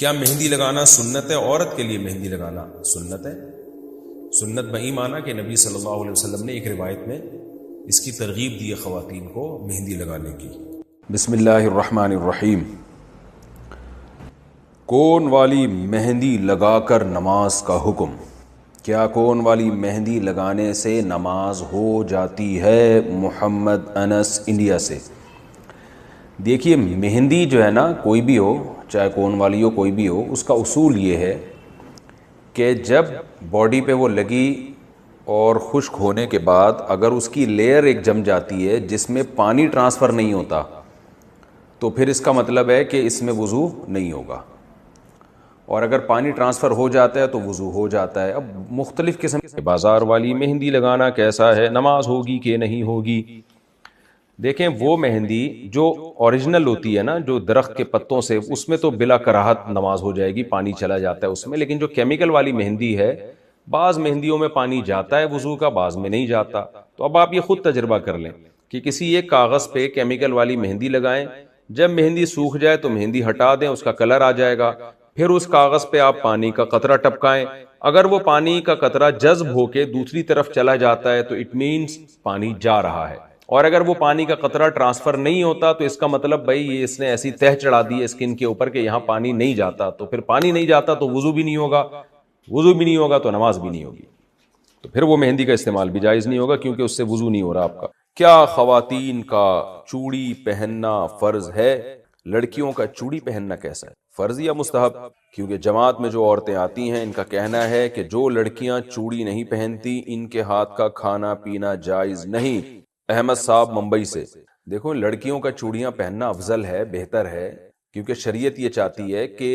کیا مہندی لگانا سنت ہے؟ عورت کے لیے مہندی لگانا سنت ہے۔ سنت میں مانا کہ نبی صلی اللہ علیہ وسلم نے ایک روایت میں اس کی ترغیب دی ہے خواتین کو مہندی لگانے کی۔ بسم اللہ الرحمن الرحیم۔ کون والی مہندی لگا کر نماز کا حکم؟ کیا کون والی مہندی لگانے سے نماز ہو جاتی ہے؟ محمد انس انڈیا سے۔ دیکھیے مہندی جو ہے نا، کوئی بھی ہو، چاہے کون والی ہو کوئی بھی ہو، اس کا اصول یہ ہے کہ جب باڈی پہ وہ لگی اور خشک ہونے کے بعد اگر اس کی لیئر ایک جم جاتی ہے جس میں پانی ٹرانسفر نہیں ہوتا تو پھر اس کا مطلب ہے کہ اس میں وضو نہیں ہوگا، اور اگر پانی ٹرانسفر ہو جاتا ہے تو وضو ہو جاتا ہے۔ اب مختلف قسم کے بازار والی مہندی لگانا کیسا ہے، نماز ہوگی کہ نہیں ہوگی؟ دیکھیں وہ مہندی جو اوریجنل ہوتی ہے نا، جو درخت کے پتوں سے، اس میں تو بلا کراہت نماز ہو جائے گی، پانی چلا جاتا ہے اس میں۔ لیکن جو کیمیکل والی مہندی ہے، بعض مہندیوں میں پانی جاتا ہے وضو کا، بعض میں نہیں جاتا۔ تو اب آپ یہ خود تجربہ کر لیں کہ کسی ایک کاغذ پہ کیمیکل والی مہندی لگائیں، جب مہندی سوکھ جائے تو مہندی ہٹا دیں، اس کا کلر آ جائے گا، پھر اس کاغذ پہ آپ پانی کا قطرہ ٹپکائیں۔ اگر وہ پانی کا قطرہ جذب ہو کے دوسری طرف چلا جاتا ہے تو اٹ مینز پانی جا رہا ہے، اور اگر وہ پانی کا قطرہ ٹرانسفر نہیں ہوتا تو اس کا مطلب بھائی یہ اس نے ایسی تہ چڑھا دی ہے اسکن کے اوپر کہ یہاں پانی نہیں جاتا، تو پھر پانی نہیں جاتا تو وضو بھی نہیں ہوگا، وضو بھی نہیں ہوگا تو نماز بھی نہیں ہوگی، تو پھر وہ مہندی کا استعمال بھی جائز نہیں ہوگا کیونکہ اس سے وضو نہیں ہو رہا آپ کا۔ کیا خواتین کا چوڑی پہننا فرض ہے؟ لڑکیوں کا چوڑی پہننا کیسا ہے، فرض یا مستحب؟ کیونکہ جماعت میں جو عورتیں آتی ہیں ان کا کہنا ہے کہ جو لڑکیاں چوڑی نہیں پہنتی ان کے ہاتھ کا کھانا پینا جائز نہیں۔ احمد صاحب ممبئی سے۔ دیکھو لڑکیوں کا چوڑیاں پہننا افضل ہے، بہتر ہے، کیونکہ شریعت یہ چاہتی ہے کہ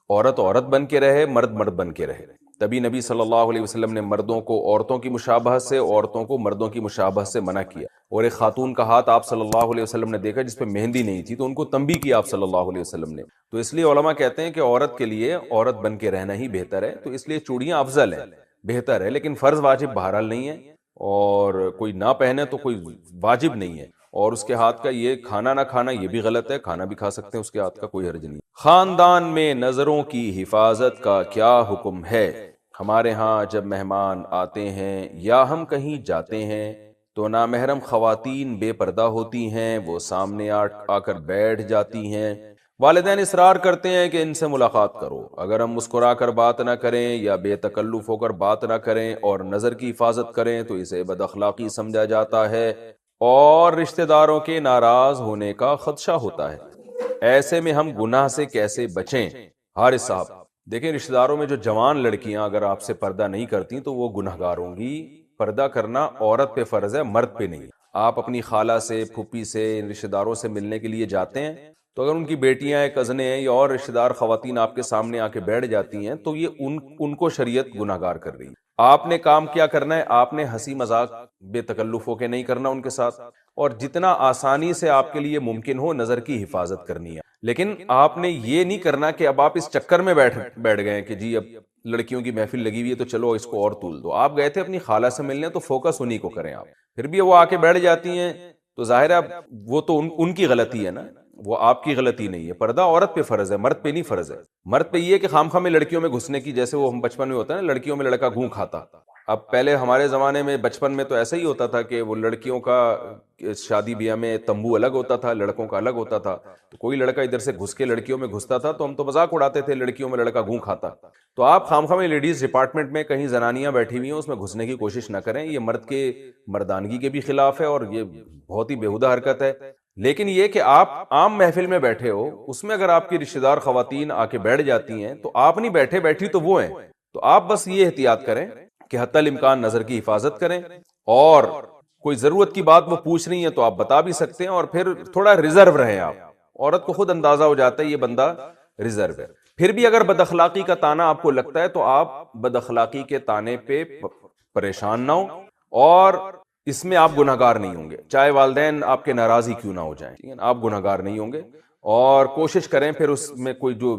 عورت عورت بن کے رہے، مرد مرد بن کے رہے۔ تبھی نبی صلی اللہ علیہ وسلم نے مردوں کو عورتوں کی مشابہت سے، عورتوں کو مردوں کی مشابہت سے منع کیا۔ اور ایک خاتون کا ہاتھ آپ صلی اللہ علیہ وسلم نے دیکھا جس پہ مہندی نہیں تھی تو ان کو تنبیہ کیا آپ صلی اللہ علیہ وسلم نے۔ تو اس لیے علماء کہتے ہیں کہ عورت کے لیے عورت بن کے رہنا ہی بہتر ہے، تو اس لیے چوڑیاں افضل ہیں، بہتر ہے، لیکن فرض واجب بہرحال نہیں ہے، اور کوئی نہ پہنے تو کوئی واجب نہیں ہے۔ اور اس کے ہاتھ کا یہ کھانا نہ کھانا یہ بھی غلط ہے، کھانا بھی کھا سکتے ہیں اس کے ہاتھ کا، کوئی حرج نہیں۔ خاندان میں نظروں کی حفاظت کا کیا حکم ہے؟ ہمارے ہاں جب مہمان آتے ہیں یا ہم کہیں جاتے ہیں تو نامحرم خواتین بے پردہ ہوتی ہیں، وہ سامنے آ کر بیٹھ جاتی ہیں، والدین اصرار کرتے ہیں کہ ان سے ملاقات کرو، اگر ہم مسکرا کر بات نہ کریں یا بے تکلف ہو کر بات نہ کریں اور نظر کی حفاظت کریں تو اسے بد اخلاقی سمجھا جاتا ہے اور رشتہ داروں کے ناراض ہونے کا خدشہ ہوتا ہے۔ ایسے میں ہم گناہ سے کیسے بچیں؟ حارث صاحب۔ دیکھیں رشتہ داروں میں جو جوان لڑکیاں اگر آپ سے پردہ نہیں کرتی تو وہ گناہ گار ہوں گی۔ پردہ کرنا عورت پہ فرض ہے، مرد پہ نہیں۔ آپ اپنی خالہ سے، پھوپھی سے، رشتہ داروں سے ملنے کے لیے جاتے ہیں تو اگر ان کی بیٹیاں ہیں، کزنیں ہیں یا اور رشتہ دار خواتین آپ کے سامنے آ کے بیٹھ جاتی ہیں تو یہ ان کو شریعت گناہ گار کر رہی ہے۔ آپ نے کام کیا کرنا ہے، آپ نے ہنسی مذاق بے تکلف ہو کے نہیں کرنا ان کے ساتھ، اور جتنا آسانی سے آپ کے لیے ممکن ہو نظر کی حفاظت کرنی ہے، لیکن آپ نے یہ نہیں کرنا کہ اب آپ اس چکر میں بیٹھ گئے کہ جی اب لڑکیوں کی محفل لگی ہوئی ہے تو چلو اس کو اور تول دو۔ آپ گئے تھے اپنی خالہ سے ملنے تو فوکس انہی کو کریں آپ، پھر بھی وہ آ کے بیٹھ جاتی ہیں تو ظاہر ہے وہ تو ان کی غلطی ہے نا، وہ آپ کی غلطی نہیں ہے۔ پردہ عورت پہ فرض ہے، مرد پہ نہیں فرض ہے۔ مرد پہ یہ ہے کہ خام میں لڑکیوں میں گھسنے کی، جیسے وہ ہم بچپن میں ہوتا ہے نا لڑکیوں میں لڑکا گھوں کھاتا۔ اب پہلے ہمارے زمانے میں بچپن میں تو ایسا ہی ہوتا تھا کہ وہ لڑکیوں کا شادی بیاہ میں تمبو الگ ہوتا تھا، لڑکوں کا الگ ہوتا تھا، تو کوئی لڑکا ادھر سے گھس کے لڑکیوں میں گھستا تھا تو ہم تو مذاق اڑاتے تھے لڑکیوں میں لڑکا گھوں کھاتا۔ تو آپ خام میں لیڈیز ڈپارٹمنٹ میں کہیں زنانیاں بیٹھی ہوئی ہیں اس میں گھسنے کی کوشش نہ کریں، یہ مرد کے مردانگی کے بھی خلاف ہے اور یہ بہت ہی بیہودہ حرکت ہے۔ لیکن یہ کہ آپ عام محفل میں بیٹھے ہو، اس میں اگر آپ کی رشتہ دار خواتین آ کے بیٹھ جاتی ہیں تو آپ نہیں بیٹھے، بیٹھی تو وہ ہیں، تو آپ بس یہ احتیاط کریں کہ حتی الامکان نظر کی حفاظت کریں، اور کوئی ضرورت کی بات وہ پوچھ رہی ہیں تو آپ بتا بھی سکتے ہیں، اور پھر تھوڑا ریزرو رہیں آپ، عورت کو خود اندازہ ہو جاتا ہے یہ بندہ ریزرو ہے۔ پھر بھی اگر بد اخلاقی کا طعنہ آپ کو لگتا ہے تو آپ بد اخلاقی کے طعنے پہ پریشان نہ ہو، اور اس میں آپ گناہگار نہیں ہوں گے، چاہے والدین آپ کے ناراض ہی کیوں نہ ہو جائیں، آپ گناہگار نہیں ہوں گے، اور کوشش کریں پھر اس میں کوئی جو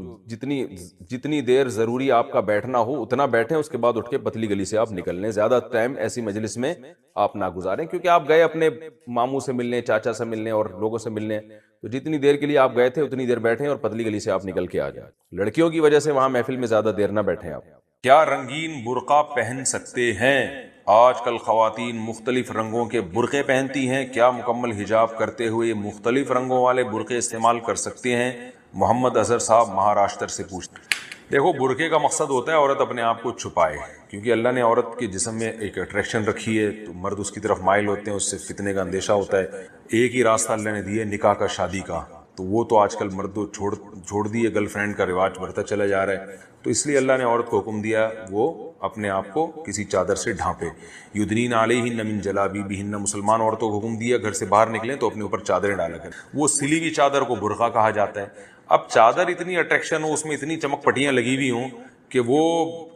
جتنی دیر ضروری آپ کا بیٹھنا ہو اتنا بیٹھیں، اس کے بعد اٹھ کے پتلی گلی سے آپ نکل لیں. زیادہ ٹائم ایسی مجلس میں آپ نہ گزاریں، کیونکہ آپ گئے اپنے ماموں سے ملنے، چاچا سے ملنے اور لوگوں سے ملنے، تو جتنی دیر کے لیے آپ گئے تھے اتنی دیر بیٹھیں اور پتلی گلی سے آپ نکل کے آ جائیں. لڑکیوں کی وجہ سے وہاں محفل میں زیادہ دیر نہ بیٹھیں آپ. کیا رنگین برقع پہن سکتے ہیں؟ آج کل خواتین مختلف رنگوں کے برقعے پہنتی ہیں، کیا مکمل حجاب کرتے ہوئے مختلف رنگوں والے برقعے استعمال کر سکتے ہیں؟ محمد اظہر صاحب مہاراشٹر سے پوچھتے ہیں. دیکھو، برقعے کا مقصد ہوتا ہے عورت اپنے آپ کو چھپائے، کیونکہ اللہ نے عورت کے جسم میں ایک اٹریکشن رکھی ہے، تو مرد اس کی طرف مائل ہوتے ہیں، اس سے فتنے کا اندیشہ ہوتا ہے. ایک ہی راستہ اللہ نے دیا ہے، نکاح کا، شادی کا، تو وہ تو آج کل مرد چھوڑ دیے، گرل فرینڈ کا رواج بڑھتا چلا جا رہا ہے. تو اس لیے اللہ نے عورت کو حکم دیا وہ اپنے آپ کو کسی چادر سے ڈھانپے. یدنین علیہن من جلابیبہن، مسلمان عورتوں کو حکم دیا گھر سے باہر نکلیں تو اپنے اوپر چادریں ڈالا کریں. وہ سلی ہوئی چادر کو برقع کہا جاتا ہے. اب چادر اتنی اٹریکشن ہو، اس میں اتنی چمک پٹیاں لگی ہوئی ہوں کہ وہ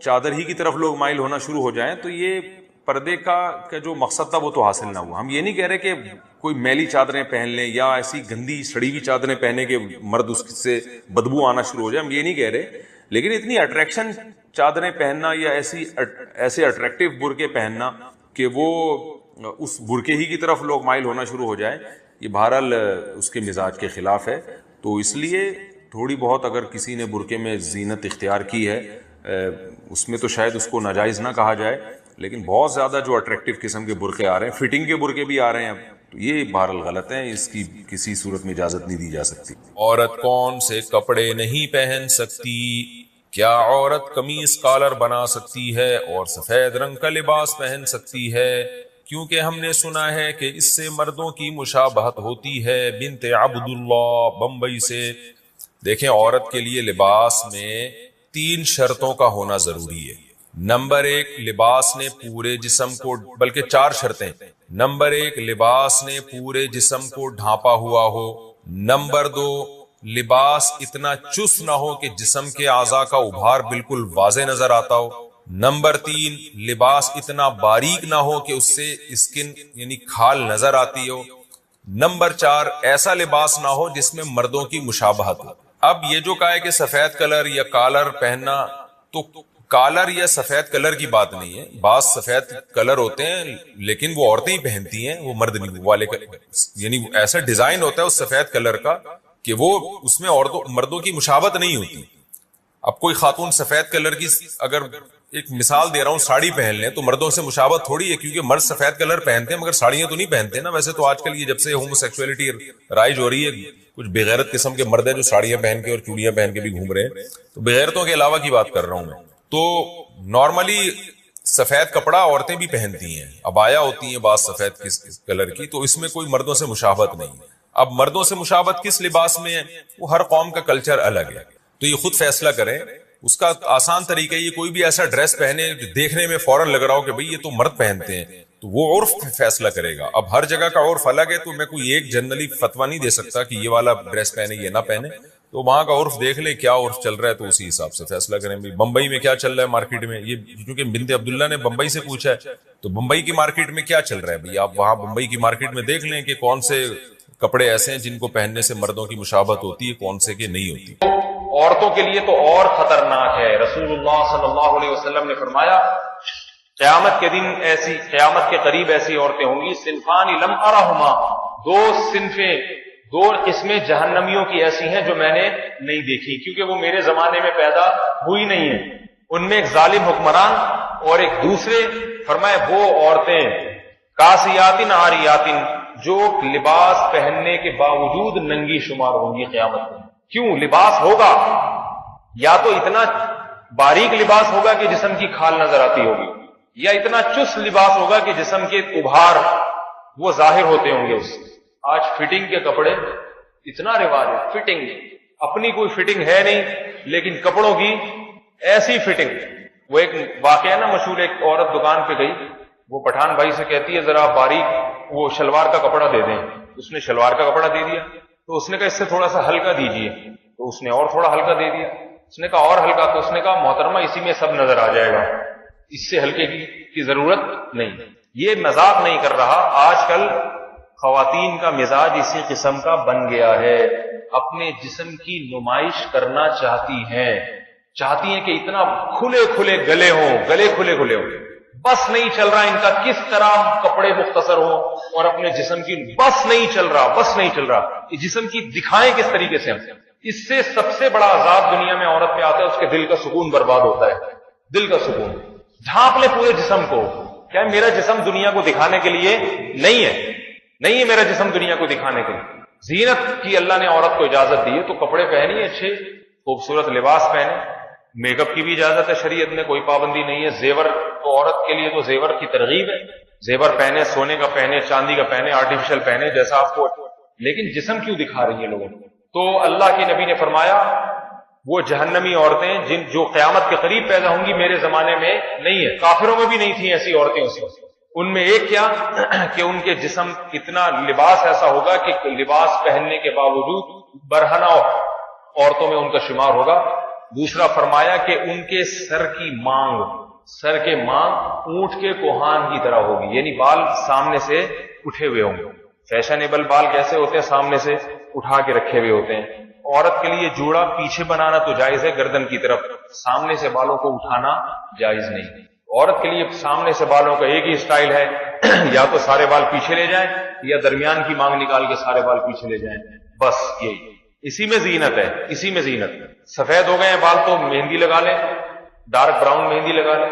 چادر ہی کی طرف لوگ مائل ہونا شروع ہو جائیں، تو یہ پردے کا جو مقصد تھا وہ تو حاصل نہ ہوا. ہم یہ نہیں کہہ رہے کہ کوئی میلی چادریں پہن لیں یا ایسی گندی سڑی ہوئی چادریں پہنے کہ مرد اس سے بدبو آنا شروع ہو جائے، ہم یہ نہیں کہہ رہے. لیکن اتنی اٹریکشن چادریں پہننا یا ایسے اٹریکٹیو برقعے پہننا کہ وہ اس برقعے ہی کی طرف لوگ مائل ہونا شروع ہو جائیں، یہ بہرحال اس کے مزاج کے خلاف ہے. تو اس لیے تھوڑی بہت اگر کسی نے برقعے میں زینت اختیار کی ہے، اس میں تو شاید اس کو ناجائز نہ کہا جائے، لیکن بہت زیادہ جو اٹریکٹیو قسم کے برقعے آ رہے ہیں، فٹنگ کے برقعے بھی آ رہے ہیں اب، تو یہ بہرحال غلط ہے، اس کی کسی صورت میں اجازت نہیں دی جا سکتی. عورت کون سے کپڑے نہیں پہن سکتی؟ کیا عورت قمیص کالر بنا سکتی ہے اور سفید رنگ کا لباس پہن سکتی ہے؟ کیونکہ ہم نے سنا ہے کہ اس سے مردوں کی مشابہت ہوتی ہے. بنت عبداللہ، بمبئی سے. دیکھیں، عورت کے لیے لباس میں 3 شرطوں کا ہونا ضروری ہے. نمبر 1، لباس نے پورے جسم کو، بلکہ 4 شرطیں. نمبر 1، لباس نے پورے جسم کو ڈھانپا ہوا ہو. نمبر 2، لباس اتنا چست نہ ہو کہ جسم کے اعضاء کا ابھار بالکل واضح نظر آتا ہو. نمبر 3، لباس اتنا باریک نہ ہو کہ اس سے اسکن یعنی کھال نظر آتی ہو. نمبر 4، ایسا لباس نہ ہو جس میں مردوں کی مشابہت ہو. اب یہ جو کہا ہے کہ سفید کلر یا کالر پہننا، تو کالر یا سفید کلر کی بات نہیں ہے. بعض سفید کلر ہوتے ہیں لیکن وہ عورتیں ہی پہنتی ہیں، وہ مرد نہیں والے، یعنی ایسا ڈیزائن ہوتا ہے اس سفید کلر کا کہ وہ اس میں مردوں کی مشابہت نہیں ہوتی. اب کوئی خاتون سفید کلر کی، اگر ایک مثال دے رہا ہوں، ساڑی پہن لیں تو مردوں سے مشابہت تھوڑی ہے، کیونکہ مرد سفید کلر پہنتے ہیں مگر ساڑیاں تو نہیں پہنتے نا. ویسے تو آج کل یہ جب سے ہومو سیکسولیٹی رائج ہو رہی ہے، کچھ بغیرت قسم کے مرد ہیں جو ساڑیاں پہن کے اور چوڑیاں پہن کے بھی گھوم رہے ہیں، تو بغیرتوں کے علاوہ کی بات کر رہا ہوں میں. تو نارملی سفید کپڑا عورتیں بھی پہنتی ہیں، عبایا ہوتی ہیں بعض سفید کلر کی، تو اس میں کوئی مردوں سے مشابہت نہیں. اب مردوں سے مشابہت کس لباس میں ہے، وہ ہر قوم کا کلچر الگ ہے، تو یہ خود فیصلہ کریں. اس کا آسان طریقہ یہ، کوئی بھی ایسا ڈریس پہنے جو دیکھنے میں فوراً لگ رہا ہو کہ بھئی یہ تو مرد پہنتے ہیں، تو وہ عرف فیصلہ کرے گا. اب ہر جگہ کا عرف الگ ہے، تو میں کوئی ایک جنرلی فتویٰ نہیں دے سکتا کہ یہ والا ڈریس پہنے یہ نہ پہنے. تو وہاں کا عرف دیکھ لیں کیا عرف چل رہا ہے، تو اسی حساب سے فیصلہ کریں. بمبئی میں کیا چل رہا ہے مارکیٹ میں، یہ کیونکہ بنت عبداللہ نے بمبئی سے پوچھا ہے، تو بمبئی کی مارکیٹ میں کیا چل رہا ہے بھئی، آپ وہاں بمبئی کی مارکیٹ میں دیکھ لیں کہ کون سے کپڑے ایسے ہیں جن کو پہننے سے مردوں کی مشابہت ہوتی ہے، کون سے کہ نہیں ہوتی. عورتوں کے لیے تو اور خطرناک ہے. رسول اللہ صلی اللہ علیہ وسلم نے فرمایا، قیامت کے دن قیامت کے قریب ایسی عورتیں ہوں گی، صنفان لم ارہما، 2 صنفیں، 2 قسمیں جہنمیوں کی ایسی ہیں جو میں نے نہیں دیکھی، کیونکہ وہ میرے زمانے میں پیدا ہوئی نہیں ہیں. ان میں ایک ظالم حکمران اور ایک دوسرے. فرمائے وہ عورتیں کاسیاتن عاریاتن، جو لباس پہننے کے باوجود ننگی شمار ہوں گی قیامت میں. کیوں؟ لباس ہوگا یا تو اتنا باریک لباس ہوگا کہ جسم کی کھال نظر آتی ہوگی، یا اتنا چست لباس ہوگا کہ جسم کے ابھار وہ ظاہر ہوتے ہوں گے. اس آج فٹنگ کے کپڑے اتنا رواج ہے، فٹنگ، اپنی کوئی فٹنگ ہے نہیں لیکن کپڑوں کی ایسی فٹنگ. وہ ایک واقعہ نا مشہور، ایک عورت دکان پہ گئی، وہ پٹھان بھائی سے کہتی ہے ذرا باریک وہ شلوار کا کپڑا دے دیں. اس نے شلوار کا کپڑا دے دیا، تو اس نے کہا اس سے تھوڑا سا ہلکا دیجئے، تو اس نے اور تھوڑا ہلکا دے دیا. اس نے کہا اور ہلکا، تو اس نے کہا محترمہ اسی میں سب نظر آ جائے گا، اس سے ہلکے کی ضرورت نہیں. یہ مذاق نہیں کر رہا. آج کل خواتین کا مزاج اسی قسم کا بن گیا ہے، اپنے جسم کی نمائش کرنا چاہتی ہیں کہ اتنا کھلے کھلے گلے ہوں، بس نہیں چل رہا ان کا کس طرح کپڑے مختصر ہوں اور اپنے جسم کی بس نہیں چل رہا یہ جسم کی دکھائیں کس طریقے سے ہم۔ اس سے سب سے بڑا عذاب دنیا میں عورت پہ آتا ہے، اس کے دل کا سکون برباد ہوتا ہے، دل کا سکون۔ ڈھانپ لے پورے جسم کو، کیا میرا جسم دنیا کو دکھانے کے لیے نہیں ہے میرا جسم دنیا کو دکھانے کے لیے۔ زینت کی اللہ نے عورت کو اجازت دی ہے تو کپڑے پہنی اچھے خوبصورت لباس پہنے، میک اپ کی بھی اجازت ہے شریعت میں، کوئی پابندی نہیں ہے۔ زیور تو عورت کے لیے تو زیور کی ترغیب ہے، زیور پہنے، سونے کا پہنے، چاندی کا پہنے، آرٹیفیشل پہنے جیسا آپ کو، لیکن جسم کیوں دکھا رہی ہیں لوگوں کو؟ تو اللہ کے نبی نے فرمایا وہ جہنمی عورتیں جو قیامت کے قریب پیدا ہوں گی میرے زمانے میں نہیں ہے، کافروں میں بھی نہیں تھیں ایسی عورتیں اس وقت۔ ان میں ایک کیا کہ ان کے جسم اتنا لباس ایسا ہوگا کہ لباس پہننے کے باوجود برہنہ عورتوں میں ان کا شمار ہوگا۔ دوسرا فرمایا کہ ان کے سر کے مانگ اونٹ کے کوہان کی طرح ہوگی، یعنی بال سامنے سے اٹھے ہوئے ہوں گے۔ فیشنیبل بال کیسے ہوتے ہیں؟ سامنے سے اٹھا کے رکھے ہوئے ہوتے ہیں۔ عورت کے لیے جوڑا پیچھے بنانا تو جائز ہے گردن کی طرف، سامنے سے بالوں کو اٹھانا جائز نہیں۔ عورت کے لیے سامنے سے بالوں کا ایک ہی سٹائل ہے، یا تو سارے بال پیچھے لے جائیں یا درمیان کی مانگ نکال کے سارے بال پیچھے لے جائیں، بس یہی۔ اسی میں زینت ہے، اسی میں زینت۔ سفید ہو گئے ہیں بال تو مہندی لگا لیں، ڈارک براؤن مہندی لگا لیں،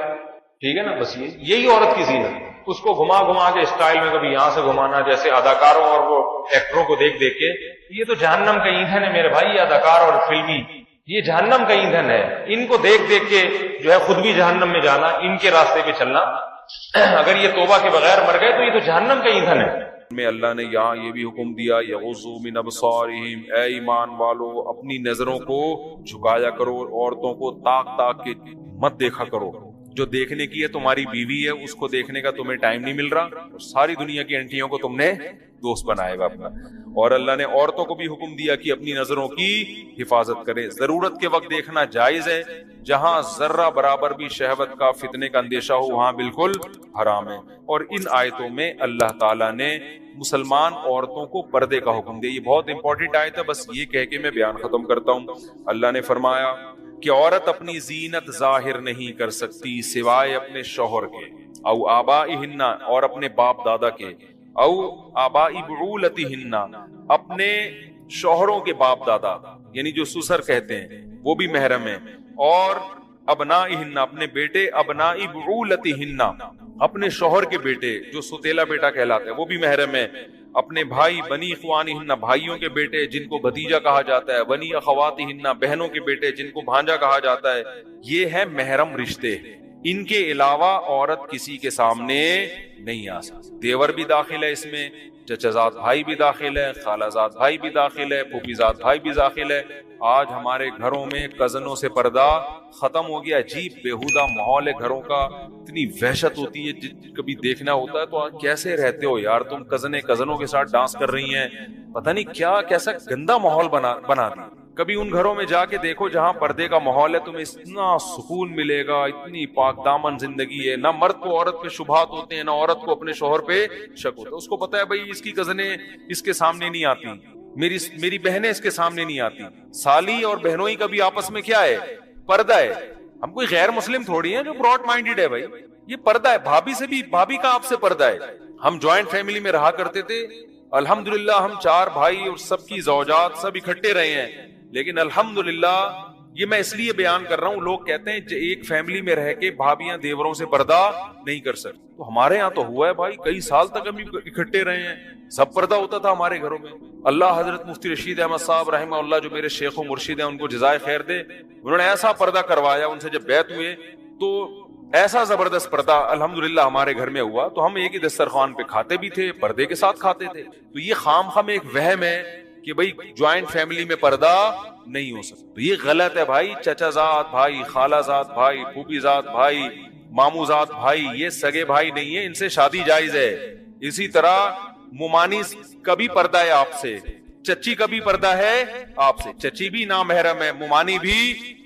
ٹھیک ہے نا، بس یہی عورت کی زینت۔ اس کو گھما کے اسٹائل میں کبھی یہاں سے گھمانا، جیسے اداکاروں اور وہ ایکٹروں کو دیکھ کے، یہ تو جہنم کا ایندھن ہے میرے بھائی، یہ اداکار اور فلمی یہ جہنم کا ایندھن ہے۔ ان کو دیکھ کے جو ہے خود بھی جہنم میں جانا، ان کے راستے پہ چلنا، اگر یہ توبہ کے بغیر مر گئے تو یہ تو جہنم کا ایندھن ہے۔ میں اللہ نے یہاں یہ بھی حکم دیا یغضوا من ابصارہم، اے ایمان والو اپنی نظروں کو جھکایا کرو، عورتوں کو تاک کے مت دیکھا کرو۔ جو دیکھنے کی ہے تمہاری بیوی ہے، اس کو دیکھنے کا تمہیں ٹائم نہیں مل رہا، اور ساری دنیا کی انٹیوں کو تم نے دوست بنائے گا اپنا۔ اور اللہ نے عورتوں کو بھی حکم دیا کہ اپنی نظروں کی حفاظت کرے، ضرورت کے وقت دیکھنا جائز ہے، جہاں ذرہ برابر بھی شہوت کا فتنے کا اندیشہ ہو وہاں بالکل حرام ہے۔ اور ان آیتوں میں اللہ تعالیٰ نے مسلمان عورتوں کو پردے کا حکم دیا، یہ بہت امپورٹنٹ آیت ہے، بس یہ کہہ کے میں بیان ختم کرتا ہوں۔ اللہ نے فرمایا کہ عورت اپنی زینت ظاہر نہیں کر سکتی سوائے اپنے شوہر کے، او آبائہن، اور اپنے باپ دادا کے، او آبائی بعولتہن، اپنے شوہروں کے باپ دادا یعنی جو سسر کہتے ہیں وہ بھی محرم ہیں، اور ابنائہن، اپنے بیٹے، ابنائی بعولتہن، اپنے شوہر کے بیٹے جو ستیلا بیٹا کہلاتے ہیں وہ بھی محرم ہیں، اپنے بھائی، بنی اخوانہن، بھائیوں کے بیٹے جن کو بھتیجا کہا جاتا ہے، بنی اخواتہن، بہنوں کے بیٹے جن کو بھانجا کہا جاتا ہے، یہ ہے محرم رشتے۔ ان کے علاوہ عورت کسی کے سامنے نہیں آ سکتی۔ دیور بھی داخل ہے اس میں، چچا زاد بھائی بھی داخل ہے، خالہ زاد بھائی بھی داخل ہے، پھوپھی زاد بھائی بھی داخل ہے۔ آج ہمارے گھروں میں کزنوں سے پردہ ختم ہو گیا، عجیب بیہودہ ماحول ہے گھروں کا، اتنی وحشت ہوتی ہے، کبھی دیکھنا ہوتا ہے تو کیسے رہتے ہو یار تم، کزنوں کے ساتھ ڈانس کر رہی ہیں، پتہ نہیں کیا کیسا گندا ماحول بنا دی۔ کبھی ان گھروں میں جا کے دیکھو جہاں پردے کا ماحول ہے، تمہیں اتنا سکون ملے گا، اتنی پاک دامن زندگی ہے، نہ مرد کو عورت پہ شبہات ہوتے ہیں، نہ عورت کو اپنے شوہر پہ شک ہوتا ہے۔ اس کو پتا ہے بھائی اس کی کزنیں اس کے سامنے نہیں آتی، میری بہنیں اس کے سامنے نہیں آتی۔ سالی اور بہنوئی کا بھی آپس میں کیا ہے؟ پردہ ہے۔ ہم کوئی غیر مسلم تھوڑی ہیں جو براڈ مائنڈیڈ ہے بھائی، یہ پردہ ہے۔ بھابھی کا آپ سے پردہ ہے۔ ہم جوائنٹ فیملی میں رہا کرتے تھے، الحمدللہ ہم 4 بھائی اور سب کی زوجات سب اکٹھے رہے ہیں، لیکن الحمدللہ یہ میں اس لیے بیان کر رہا ہوں، لوگ کہتے ہیں ایک فیملی میں رہ کے بھابیاں دیوروں سے پردہ نہیں کر سکتی، تو ہمارے ہاں تو ہوا ہے بھائی، کئی سال تک ہم اکٹھے رہے ہیں، سب پردہ ہوتا تھا ہمارے گھروں میں۔ اللہ حضرت مفتی رشید احمد صاحب رحمہ اللہ جو میرے شیخ و مرشد ہیں، ان کو جزائے خیر دے، انہوں نے ایسا پردہ کروایا، ان سے جب بیعت ہوئے تو ایسا زبردست پردہ الحمدللہ ہمارے گھر میں ہوا، تو ہم ایک ہی دسترخوان پہ کھاتے بھی تھے، پردے کے ساتھ کھاتے تھے۔ تو یہ خام ایک وہم ہے کہ بھئی جوائنٹ فیملی میں پردہ نہیں ہو سکتا، تو یہ غلط ہے بھائی۔ چچا زاد بھائی، خالہ زاد بھائی، پھوپھی زاد بھائی، مامو زاد بھائی، یہ سگے بھائی نہیں ہیں، ان سے شادی جائز ہے۔ اسی طرح ممانی کا بھی پردہ ہے آپ سے، چچی کا بھی پردہ ہے آپ سے، چچی بھی نامحرم ہے، ممانی بھی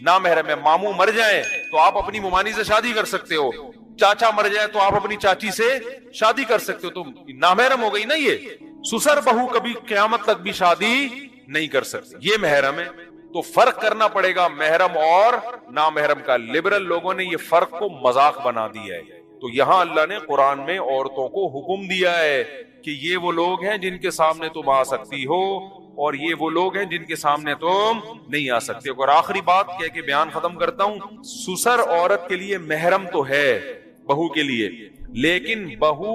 نامحرم ہے۔ ماموں مر جائیں تو آپ اپنی ممانی سے شادی کر سکتے ہو، چاچا مر جائے تو آپ اپنی چاچی سے شادی کر سکتے ہو، تو نامحرم ہو گئی نا یہ۔ سسر بہو کبھی قیامت تک بھی شادی نہیں کر سکتے، یہ محرم ہے۔ تو فرق کرنا پڑے گا محرم اور نامحرم کا۔ لبرل لوگوں نے یہ فرق کو مذاق بنا دیا ہے، تو یہاں اللہ نے قرآن میں عورتوں کو حکم دیا ہے کہ یہ وہ لوگ ہیں جن کے سامنے تم آ سکتی ہو، اور یہ وہ لوگ ہیں جن کے سامنے تم نہیں آ سکتے۔ اور آخری بات کہہ کے بیان ختم کرتا ہوں، سسر عورت کے لیے محرم تو ہے بہو کے لیے، لیکن بہو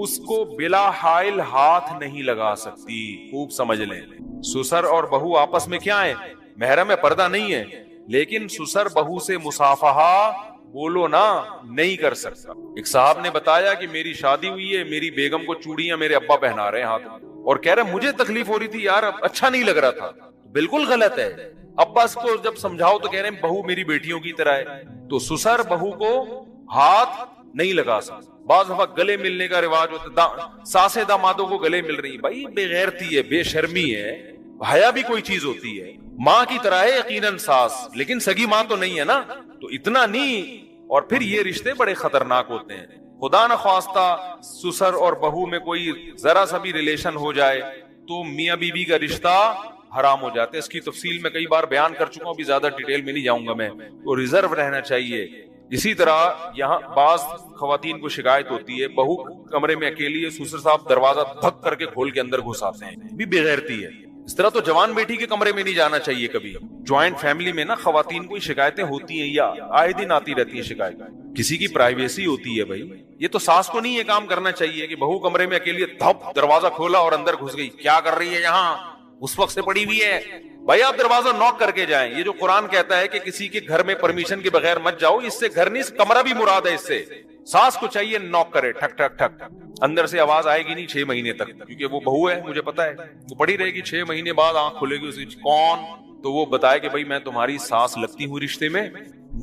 اس کو بلا حائل ہاتھ نہیں لگا سکتی۔ خوب سمجھ لیں، سسر اور بہو آپس میں کیا ہے؟ محرم ہے، پردہ نہیں ہے، لیکن سسر بہو سے مصافحہ بولو نا نہیں کر سکتا۔ ایک صاحب نے بتایا کہ میری شادی ہوئی ہے، میری بیگم کو چوڑیاں میرے ابا پہنا رہے ہیں ہاتھ میں، اور کہہ رہے مجھے تکلیف ہو رہی تھی یار، اچھا نہیں لگ رہا تھا۔ بالکل غلط ہے۔ ابا کو جب سمجھاؤ تو کہہ رہے ہیں بہو میری بیٹیوں کی طرح ہے، تو سسر بہو کو ہاتھ نہیں لگا سکتا۔ بعض دفعہ گلے ملنے کا رواج ہوتا، ساسیں دامادوں کو گلے مل رہی، بھائی بے غیرتی ہے، بے شرمی ہے، حیا بھی کوئی چیز ہوتی ہے۔ ماں کی طرح ہے یقیناً ساس، لیکن سگی ماں تو نہیں ہے نا، تو اتنا نہیں۔ اور پھر یہ رشتے بڑے خطرناک ہوتے ہیں، خدا نخواستہ سسر اور بہو میں کوئی ذرا سا بھی ریلیشن ہو جائے تو میاں بیوی کا رشتہ حرام ہو جاتا ہے۔ اس کی تفصیل میں کئی بار بیان کر چکا ہوں، ابھی زیادہ ڈیٹیل میں نہیں جاؤں گا میں، تو ریزرو رہنا چاہیے۔ اسی طرح یہاں بعض خواتین کو شکایت ہوتی ہے بہو کمرے میں اکیلی ہے، سسر صاحب دروازہ دھک کر کے کھول کے اندر گھس آتے ہیں، بھی بے غیرتی ہے۔ اس طرح تو جوان بیٹی کے کمرے میں نہیں جانا چاہیے کبھی۔ جوائنٹ فیملی میں نا خواتین کو شکایتیں ہوتی ہیں، یا آئے دن آتی رہتی ہیں شکایت، کسی کی پرائیویسی ہوتی ہے بھائی۔ یہ تو ساس کو نہیں یہ کام کرنا چاہیے کہ بہو کمرے میں اکیلی دھپ دروازہ کھولا اور اندر گھس گئی، کیا کر رہی ہے یہاں، اس وقت سے پڑی ہوئی ہے۔ بھائی آپ دروازہ نوک کر کے جائیں۔ یہ جو قرآن کہتا ہے کہ کسی کے گھر میں پرمیشن کے بغیر مت جاؤ، اس سے گھر نہیں کمرہ بھی مراد ہے۔ اس سے ساس کو چاہیے نوک کرے، ٹھک ٹھک ٹھک، اندر سے آواز آئے گی نہیں 6 مہینے تک، کیونکہ وہ بہو ہے، مجھے پتا ہے، وہ پڑی رہے گی، 6 مہینے بعد آنکھ کھلے گی، اسی کون، تو وہ بتائے کہ بھائی میں تمہاری ساس لگتی ہوں رشتے میں،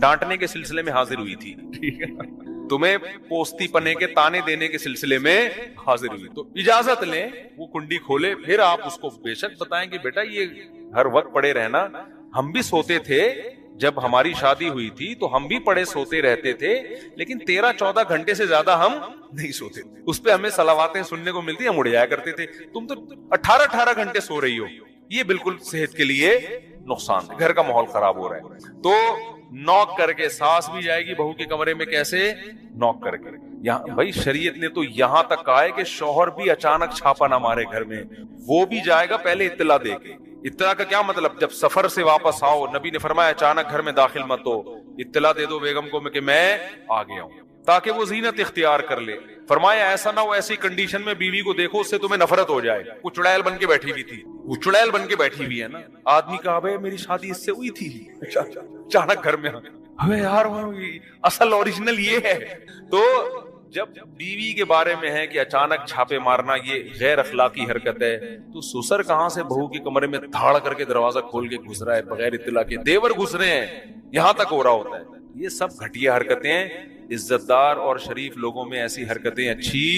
ڈانٹنے کے سلسلے میں حاضر ہوئی تھی، تمہیں پوستی پنے کے تانے دینے کے سلسلے میں حاضر ہوئی، تو اجازت لیں، وہ کنڈی کھولے، پھر آپ اس کو بے شک بتائیں کہ بیٹا یہ ہر وقت پڑے رہنا، ہم بھی سوتے تھے جب ہماری شادی ہوئی تھی، تو ہم بھی پڑے سوتے رہتے تھے، لیکن 13-14 گھنٹے سے زیادہ ہم نہیں سوتے تھے، اس پہ ہمیں صلواتیں سننے کو ملتی، ہم اڑ جایا کرتے تھے، تم تو 18 گھنٹے سو رہی ہو، یہ بالکل صحت کے لیے نقصان ہے، گھر کا ماحول خراب ہو رہا ہے۔ تو نوک کر کے، ساس بھی جائے گی بہو کے کمرے میں کیسے؟ نوک کر کے۔ یہاں بھائی شریعت نے تو یہاں تک کہا ہے کہ شوہر بھی اچانک چھاپا نہ مارے گھر میں، وہ بھی جائے گا پہلے اطلاع دے کے۔ اطلاع کا کیا مطلب؟ جب سفر سے واپس آؤ، نبی نے فرمایا اچانک گھر میں داخل مت ہو، اطلاع دے دو بیگم کو کہ میں آ گیا ہوں، تاکہ وہ زینت اختیار کر لے۔ فرمایا ایسا نہ ہو ایسی کنڈیشن میں بیوی کو دیکھو اس سے تمہیں نفرت ہو جائے، وہ چڑیل بن کے بیٹھی ہوئی تھی، وہ چڑیل بن کے بیٹھی ہوئی ہے نا، آدمی کہا بھائی میری شادی اس سے ہوئی تھی، اچانک گھر میں ہمیں یار اصل اوریجنل یہ ہے۔ تو جب بیوی کے بارے میں ہے کہ اچانک چھاپے مارنا یہ غیر اخلاقی حرکت ہے، تو سسر کہاں سے بہو کے کمرے میں دھاڑ کر کے دروازہ کھول کے گھس رہا ہے بغیر اطلاع کے؟ دیور گھس رہے ہیں، یہاں تک ہو رہا ہوتا ہے۔ یہ سب گھٹیا حرکتیں ہیں، عزت دار اور شریف لوگوں میں ایسی حرکتیں اچھی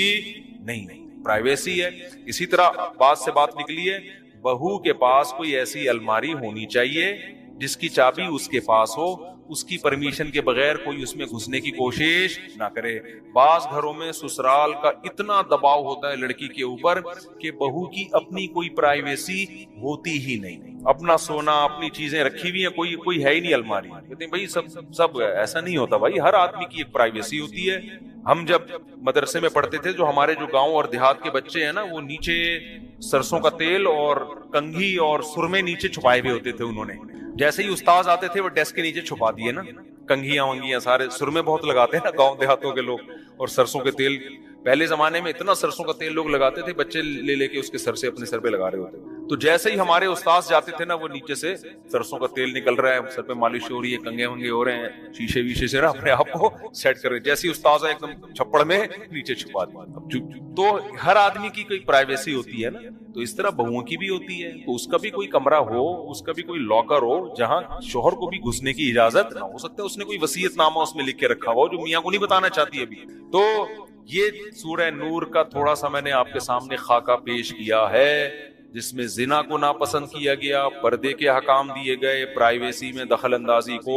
نہیں، پرائیویسی ہے۔ اسی طرح بات سے بات نکلی ہے، بہو کے پاس کوئی ایسی الماری ہونی چاہیے جس کی چابی اس کے پاس ہو، اس کی پرمیشن کے بغیر کوئی اس میں گھسنے کی کوشش نہ کرے۔ بعض گھروں میں سسرال کا اتنا دباؤ ہوتا ہے لڑکی کے اوپر کہ بہو کی اپنی کوئی پرائیویسی ہوتی ہی نہیں، اپنا سونا، اپنی چیزیں رکھی ہوئی ہیں، کوئی ہے ہی نہیں الماری۔ کہتے ہیں بھائی سب ایسا نہیں ہوتا، بھائی ہر آدمی کی ایک پرائیویسی ہوتی ہے۔ ہم جب مدرسے میں پڑھتے تھے، جو ہمارے جو گاؤں اور دیہات کے بچے ہیں نا، وہ نیچے سرسوں کا تیل اور کنگھی اور سرمے نیچے چھپائے ہوئے ہوتے تھے، انہوں نے جیسے ہی استاذ آتے تھے وہ ڈیسک کے نیچے چھپا دیے نا، کنگھیاں ونگیاں سارے، سرمے بہت لگاتے ہیں نا گاؤں دیہاتوں کے لوگ، اور سرسوں کے تیل پہلے زمانے میں اتنا سرسوں کا تیل لوگ لگاتے تھے، بچے لے کے اس کے سر سے اپنے سر پہ لگا رہے ہوتے۔ تو جیسے ہی ہمارے استاذ جاتے تھے نا، وہ نیچے سے سرسوں کا تیل نکل رہا ہے، سر پہ مالش ہو رہی ہے، کنگھے ونگے ہو رہے ہیں، شیشے ویشے سے اپنے آپ کو سیٹ کر رہے ہیں، جیسے ہی استاذ ایک دم چھپڑ میں نیچے چھپا دیا۔ تو ہر آدمی کی کوئی پرائیویسی ہوتی ہے نا، تو اس طرح بہوؤں کی بھی ہوتی ہے، تو اس کا بھی کوئی کمرہ ہو، اس کا بھی کوئی لاکر ہو جہاں شوہر کو بھی گھسنے کی اجازت نہ ہو سکتا ہے، اس نے کوئی وصیت نامہ اس میں لکھ کے رکھا ہو جو میاں کو نہیں بتانا چاہتی ابھی۔ تو یہ سورہ نور کا تھوڑا سا میں نے آپ کے سامنے خاکہ پیش کیا ہے، جس میں زنا کو ناپسند کیا گیا، پردے کے حکام دیے گئے، پرائیویسی میں دخل اندازی کو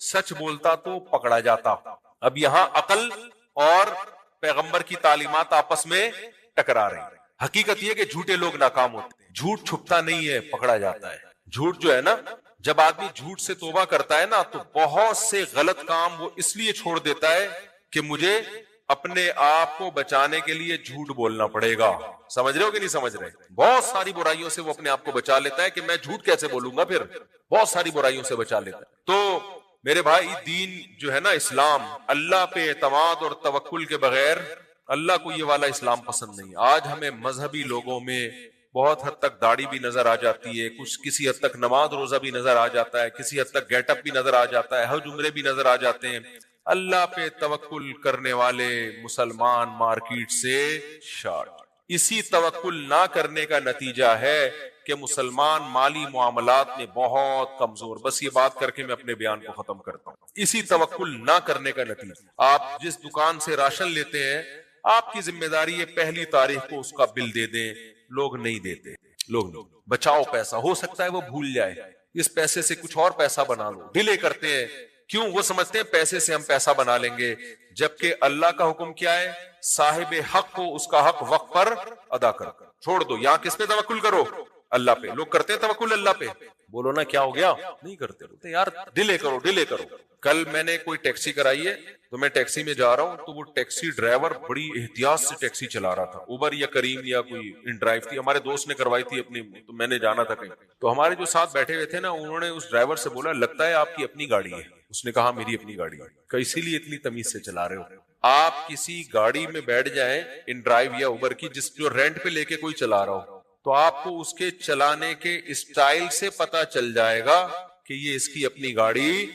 سچ بولتا تو پکڑا جاتا. اب یہاں عقل اور پیغمبر کی تعلیمات آپس میں ٹکرا رہی. حقیقت یہ کہ جھوٹے لوگ ناکام ہوتے ہیں. جھوٹ چھپتا نہیں ہے، پکڑا جاتا ہے. جھوٹ جو ہے نا، جب آدمی جھوٹ سے توبہ کرتا ہے نا تو بہت سے غلط کام وہ اس لیے چھوڑ دیتا ہے کہ مجھے اپنے آپ کو بچانے کے لیے جھوٹ بولنا پڑے گا. سمجھ رہے ہو کہ نہیں سمجھ رہے؟ بہت ساری برائیوں سے وہ اپنے آپ کو بچا لیتا ہے کہ میں جھوٹ کیسے بولوں گا، پھر بہت ساری برائیوں سے بچا لیتا ہے. تو میرے بھائی، دین جو ہے نا اسلام، اللہ پہ اعتماد اور توکل کے بغیر اللہ کو یہ والا اسلام پسند نہیں. آج ہمیں مذہبی لوگوں میں بہت حد تک داڑھی بھی نظر آ جاتی ہے، کسی حد تک نماز روزہ بھی نظر آ جاتا ہے، کسی حد تک گیٹ اپ بھی نظر آ جاتا ہے، حج عمرے بھی نظر آ جاتے ہیں. اللہ پہ توکل کرنے والے مسلمان مارکیٹ سے شارٹ. اسی توکل نہ کرنے کا نتیجہ ہے کہ مسلمان مالی معاملات میں بہت کمزور. بس یہ بات کر کے میں اپنے بیان کو ختم کرتا ہوں. اسی توکل نہ کرنے کا نتیجہ، آپ جس دکان سے راشن لیتے ہیں، آپ کی ذمہ داری ہے پہلی تاریخ کو اس کا بل دے دیں. لوگ نہیں دیتے. لوگ نہیں. بچاؤ پیسہ، ہو سکتا ہے وہ بھول جائے، اس پیسے سے کچھ اور پیسہ بنا لو. ڈیلے کرتے ہیں. کیوں؟ وہ سمجھتے ہیں پیسے سے ہم پیسہ بنا لیں گے، جبکہ اللہ کا حکم کیا ہے؟ صاحب حق کو اس کا حق وقت پر ادا کر. چھوڑ دو. یہاں کس پہ توکل کرو؟ اللہ پہ. لوگ کرتے ہیں توکل اللہ پہ. بولو نا کیا ہو گیا؟ نہیں کرتے. بولتے یار ڈیلے کرو ڈیلے کرو. کل میں نے کوئی ٹیکسی کرائی ہے تو میں ٹیکسی میں جا رہا ہوں تو وہ ٹیکسی ڈرائیور بڑی احتیاط سے ٹیکسی چلا رہا تھا. اوبر یا کریم یا کوئی ان ڈرائیو تھی، ہمارے دوست نے کروائی تھی اپنی، تو میں نے جانا تھا کہیں. تو ہمارے جو ساتھ بیٹھے ہوئے تھے نا، انہوں نے اس ڈرائیور سے بولا لگتا ہے آپ کی اپنی گاڑی ہے. اس نے کہا میری اپنی گاڑی ہے. کہ اسی لیے اتنی تمیز سے چلا رہے ہو. آپ کسی گاڑی میں بیٹھ جائیں ان ڈرائیو یا اوبر کی، جو رینٹ پہ لے کے کوئی چلا رہا ہو، تو آپ کو اس کے چلانے کے اسٹائل سے پتا چل جائے گا کہ یہ اس کی اپنی گاڑی.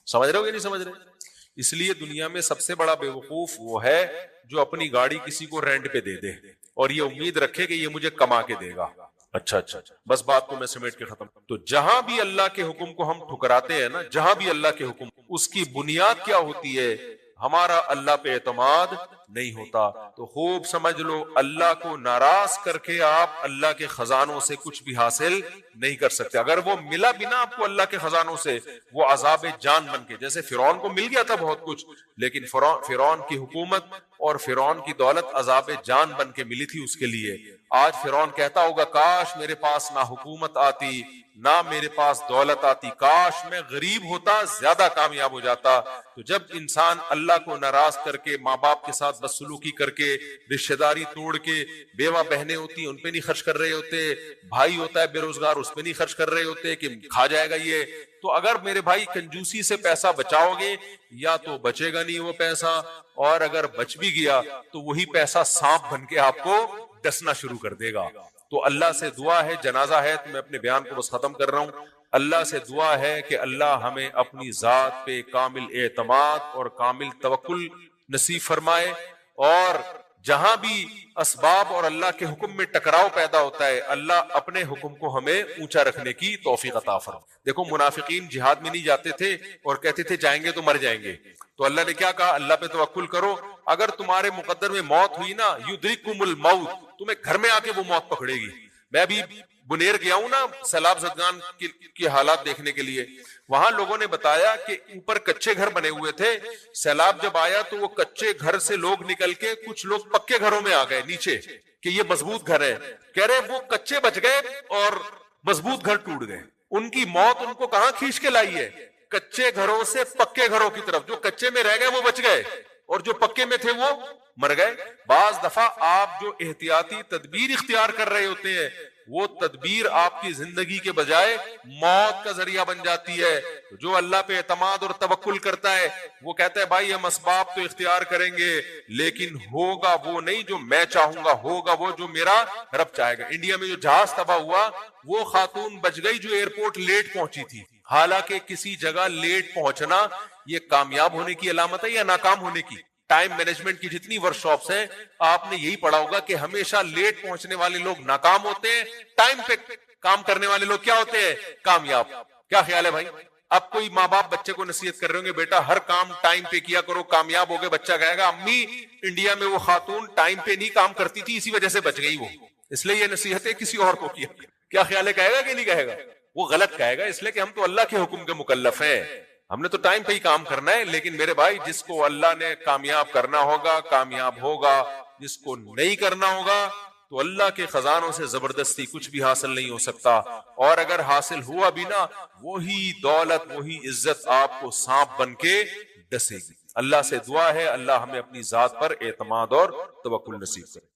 سمجھ رہے ہو کہ نہیں سمجھ رہے؟ اس لیے دنیا میں سب سے بڑا بیوقوف وہ ہے جو اپنی گاڑی کسی کو رینٹ پہ دے دے اور یہ امید رکھے کہ یہ مجھے کما کے دے گا. اچھا بس بات کو میں سمیٹ کے ختم. تو جہاں بھی اللہ کے حکم کو ہم ٹھکراتے ہیں نا، جہاں بھی اللہ کے حکم، اس کی بنیاد کیا ہوتی ہے؟ ہمارا اللہ پہ اعتماد نہیں ہوتا. تو خوب سمجھ لو، اللہ کو ناراض کر کے آپ اللہ کے خزانوں سے کچھ بھی حاصل نہیں کر سکتے. اگر وہ ملا بھی نا آپ کو اللہ کے خزانوں سے، وہ عذاب جان بن کے، جیسے فرعون کو مل گیا تھا بہت کچھ، لیکن فرعون کی حکومت اور فرعون کی دولت عذاب جان بن کے ملی تھی اس کے لیے. آج فرعون کہتا ہوگا کاش میرے پاس نہ حکومت آتی نہ میرے پاس دولت آتی، کاش میں غریب ہوتا زیادہ کامیاب ہو جاتا. تو جب انسان اللہ کو ناراض کر کے، ماں باپ کے ساتھ بدسلوکی کر کے، رشتہ داری توڑ کے، بیوہ بہنیں ہوتی ان پہ نہیں خرچ کر رہے ہوتے، بھائی ہوتا ہے بے روزگار اس پہ نہیں خرچ کر رہے ہوتے کہ کھا جائے گا یہ. تو اگر میرے بھائی کنجوسی سے پیسہ بچاؤ گے، یا تو بچے گا نہیں وہ پیسہ، اور اگر بچ بھی گیا تو وہی پیسہ سانپ بن کے آپ کو ڈسنا شروع کر دے گا. تو اللہ سے دعا ہے، جنازہ ہے تو میں اپنے بیان کو بس ختم کر رہا ہوں. اللہ سے دعا ہے کہ اللہ ہمیں اپنی ذات پہ کامل اعتماد اور کامل توکل نصیب فرمائے، اور جہاں بھی اسباب اور اللہ کے حکم میں ٹکراؤ پیدا ہوتا ہے، اللہ اپنے حکم کو ہمیں اونچا رکھنے کی توفیق عطا فرمائے. دیکھو منافقین جہاد میں نہیں جاتے تھے اور کہتے تھے جائیں گے تو مر جائیں گے. تو اللہ نے کیا کہا؟ اللہ پہ توکل کرو، اگر تمہارے مقدر میں موت ہوئی نا، یدرککم الموت، تمہیں گھر میں آ کے وہ موت پکڑے گی. میں ابھی بنیر گیا ہوں نا سیلاب زدگان کے حالات دیکھنے کے لیے، وہاں لوگوں نے بتایا کہ اوپر کچے گھر بنے ہوئے تھے، سیلاب جب آیا تو وہ کچے گھر سے لوگ نکل کے کچھ لوگ پکے گھروں میں آ گئے نیچے کہ یہ مضبوط گھر ہے. کہہ رہے وہ کچے بچ گئے اور مضبوط گھر ٹوٹ گئے. ان کی موت ان کو کہاں کھینچ کے لائی ہے؟ کچے گھروں سے پکے گھروں کی طرف. جو کچے میں رہ گئے وہ بچ گئے اور جو پکے میں تھے وہ مر گئے. بعض دفعہ آپ جو احتیاطی تدبیر اختیار کر رہے ہوتے ہیں، وہ تدبیر آپ کی زندگی کے بجائے موت کا ذریعہ بن جاتی ہے. جو اللہ پہ اعتماد اور توکل کرتا ہے وہ کہتا ہے بھائی ہم اسباب تو اختیار کریں گے، لیکن ہوگا وہ نہیں جو میں چاہوں گا، ہوگا وہ جو میرا رب چاہے گا. انڈیا میں جو جہاز تباہ ہوا، وہ خاتون بچ گئی جو ایئرپورٹ لیٹ پہنچی تھی. حالانکہ کسی جگہ لیٹ پہنچنا یہ کامیاب ہونے کی علامت ہے یا ناکام ہونے کی؟ ٹائم مینجمنٹ کی جتنی ورک شاپس ہیں آپ نے یہی پڑھا ہوگا کہ ہمیشہ لیٹ پہنچنے والے لوگ ناکام ہوتے ہیں، ٹائم پہ کام کرنے والے لوگ کیا ہوتے ہیں؟ کامیاب. کیا خیال ہے بھائی؟ اب کوئی ماں باپ بچے کو نصیحت کر رہے ہوں گے بیٹا ہر کام ٹائم پہ کیا کرو، کامیاب ہو گئے. بچہ کہے گا امی انڈیا میں وہ خاتون ٹائم پہ نہیں کام کرتی تھی اسی وجہ سے بچ گئی وہ، اس لیے یہ نصیحتیں کسی اور کو کیا. کیا خیال ہے؟ کہے گا کہ نہیں کہے گا؟ وہ غلط کہے گا، اس لیے کہ ہم تو اللہ کے حکم کے مکلف ہیں. ہم نے تو ٹائم پہ ہی کام کرنا ہے، لیکن میرے بھائی جس کو اللہ نے کامیاب کرنا ہوگا کامیاب ہوگا، جس کو نہیں کرنا ہوگا تو اللہ کے خزانوں سے زبردستی کچھ بھی حاصل نہیں ہو سکتا، اور اگر حاصل ہوا بھی نا وہی دولت وہی عزت آپ کو سانپ بن کے ڈسے گی۔ اللہ سے دعا ہے اللہ ہمیں اپنی ذات پر اعتماد اور توکل نصیب کرے۔